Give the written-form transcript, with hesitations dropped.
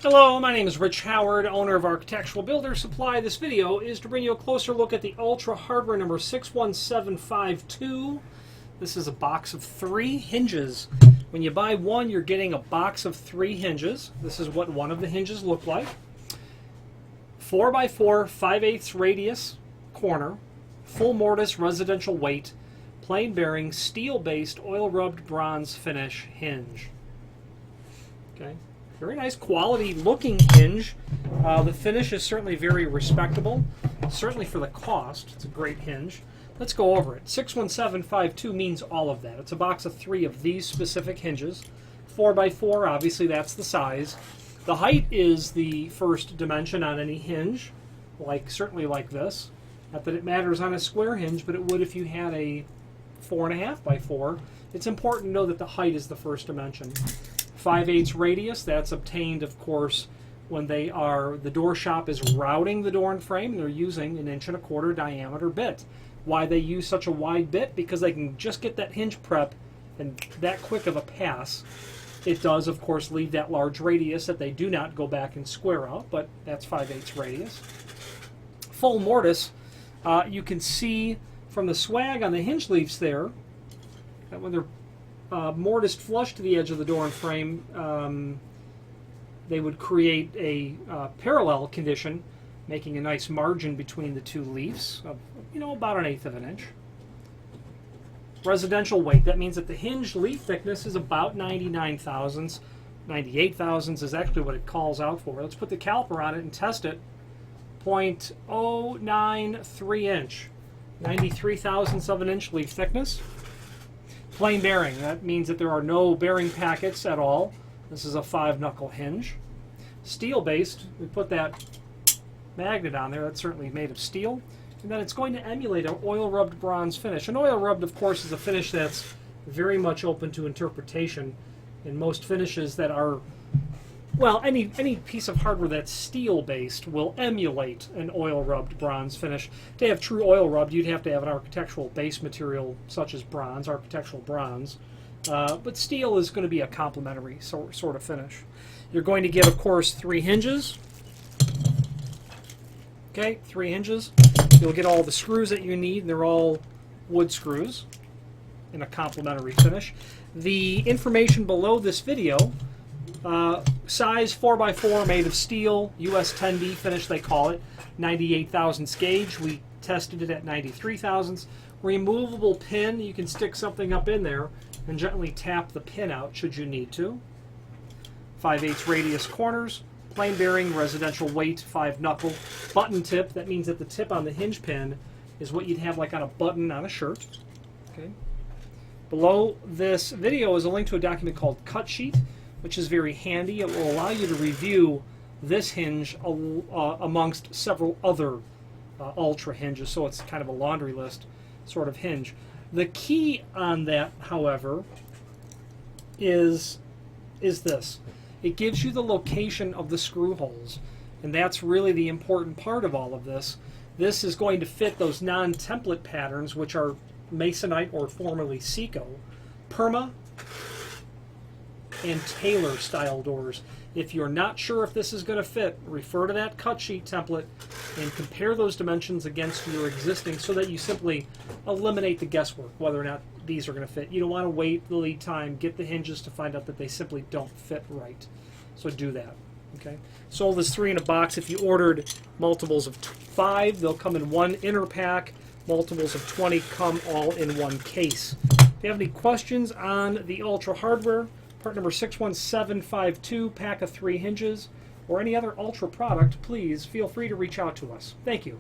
Hello, my name is Rich Howard, owner of Architectural Builder Supply. This video is to bring you a closer look at the Ultra hardware number 61752. This is a box of 3 hinges. When you buy one, you're getting a box of 3 hinges. This is what one of the hinges look like. 4x4, 5/8 radius corner, full mortise residential weight, plain bearing, steel-based, oil-rubbed bronze finish hinge. Okay. Very nice quality looking hinge. The finish is certainly very respectable, certainly for the cost. It's a great hinge. Let's go over it. 61752 means all of that. It's a box of 3 of these specific hinges. 4x4, obviously that's the size. The height is the first dimension on any hinge, certainly like this. Not that it matters on a square hinge, but it would if you had a 4.5x4. It's important to know that the height is the first dimension. 5/8 radius, that's obtained, of course, when the door shop is routing the door and frame, and they're using an 1.25" diameter bit. Why they use such a wide bit? Because they can just get that hinge prep and that quick of a pass. It does, of course, leave that large radius that they do not go back and square out, but that's 5/8 radius. Full mortise, you can see from the swag on the hinge leaves there that when they're mortised flush to the edge of the door and frame, they would create a parallel condition, making a nice margin between the 2 leaves of, about 1/8 of an inch. Residential weight, that means that the hinge leaf thickness is about 99 thousandths. 98 thousandths is actually what it calls out for. Let's put the caliper on it and test it. 0.093 inch. 93 thousandths of an inch leaf thickness. Plain bearing, that means that there are no bearing packets at all. This is a 5-knuckle hinge. Steel based, we put that magnet on there, that's certainly made of steel. And then it's going to emulate an oil rubbed bronze finish. An oil rubbed, of course, is a finish that's very much open to interpretation. In most finishes that are, well, any piece of hardware that's steel based will emulate an oil rubbed bronze finish. To have true oil rubbed, you'd have to have an architectural base material such as bronze, architectural bronze. But steel is going to be a complementary sort of finish. You're going to get, of course, 3 hinges. Okay, 3 hinges. You'll get all the screws that you need. They're all wood screws in a complementary finish. The information below this video, size 4x4 made of steel, US 10B finish they call it, 98 thousandths gauge. We tested it at 93 thousandths. Removable pin, you can stick something up in there and gently tap the pin out should you need to. 5/8 radius corners, plain bearing, residential weight, 5-knuckle. Button tip, that means that the tip on the hinge pin is what you'd have like on a button on a shirt. Okay. Below this video is a link to a document called Cut Sheet, which is very handy. It will allow you to review this hinge amongst several other Ultra hinges, so it's kind of a laundry list sort of hinge. The key on that, however, is this. It gives you the location of the screw holes, and that's really the important part of all of this. This is going to fit those non-template patterns, which are Masonite or formerly Seco, Perma, and Taylor style doors. If you're not sure if this is going to fit, refer to that cut sheet template and compare those dimensions against your existing so that you simply eliminate the guesswork whether or not these are going to fit. You don't want to wait the lead time, get the hinges to find out that they simply don't fit right. So do that. Okay. Sold as 3 in a box. If you ordered multiples of 5, they'll come in 1 inner pack. Multiples of 20 come all in 1 case. If you have any questions on the Ultra hardware, part number 61752, pack of 3 hinges, or any other Ultra product, please feel free to reach out to us. Thank you.